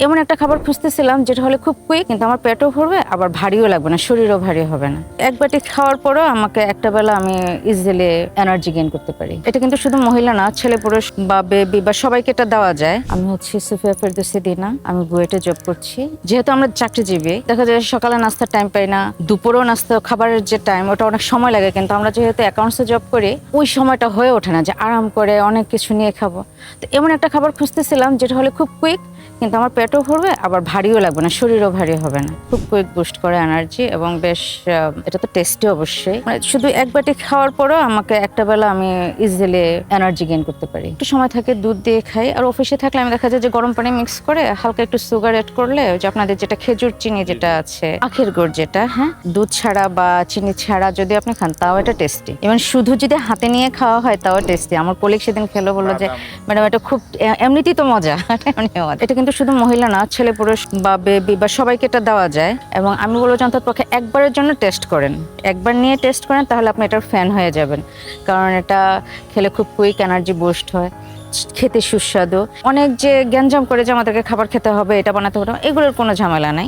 এমন একটা খাবার খুঁজতেছিলাম যেটা হলে খুব কুইক, কিন্তু আমার পেটও ভরবে আবার ভারীও লাগবে না, শরীরও ভারী হবে না। এক বাটি খাওয়ার পরও আমাকে একটা বেলা আমি ইজিলি এনার্জি গেইন করতে পারি। এটা কিন্তু শুধু মহিলা না, ছেলে পুরুষ বা বেবি বা সবাইকে এটা দেওয়া যায়। আমি হচ্ছে সুফিয়া ফেরদৌসী দিনা, আমি বুয়েটে জব করছি। যেহেতু আমরা চাকরিজীবী, দেখা যায় সকালে নাস্তার টাইম পাই না, দুপুরেও নাস্তা খাবারের যে টাইম ওটা অনেক সময় লাগে, কিন্তু আমরা যেহেতু অ্যাকাউন্টসে জব করি ওই সময়টা হয়ে ওঠে না যে আরাম করে অনেক কিছু নিয়ে খাবো। তো এমন একটা খাবার খুঁজতেছিলাম যেটা হলে খুব কুইক, কিন্তু আমার পেটও ভরবে আবার ভারীও লাগবে না, শরীরও ভারী হবে না। খুব কুইক বুস্ট করে এনার্জি এবং বেশ এটা তো টেস্টি অবশ্যই। মানে শুধু এক বাটি খাওয়ার পরও আমাকে একটা বেলা আমি ইজিলি এনার্জি গেইন করতে পারি। একটু সময় থাকে দুধ দিয়ে খাই, আর অফিসে থাকলে আমি দেখা যায় যে গরম পানি মিক্স করে হালকা একটু সুগার অ্যাড করলে ওই যে আপনাদের যেটা খেজুর চিনি যেটা আছে, আখের গুড় যেটা, হ্যাঁ, দুধ ছাড়া বা চিনি ছাড়া যদি আপনি খান তাও এটা টেস্টি। এবং শুধু যদি হাতে নিয়ে খাওয়া হয় তাও টেস্টি। আমার কলিগ সেদিন খেলো, বললো যে ম্যাডাম এটা খুব এমনিতেই তো মজা। এটা কিন্তু শুধু মহিলা না, ছেলে পুরুষ বা বেবি বা সবাইকে এটা দেওয়া যায়। এবং আমি বলবো যে অন্ততপক্ষে একবারের জন্য টেস্ট করেন, একবার নিয়ে টেস্ট করেন, তাহলে আপনি এটার ফ্যান হয়ে যাবেন। কারণ এটা খেলে খুব কুইক এনার্জি বুস্ট হয়, খেতে সুস্বাদু। অনেক যে গ্যাঞ্জাম করে যে আমাদেরকে খাবার খেতে হবে, এটা বানাতে হবে, এগুলোর কোনো ঝামেলা নাই।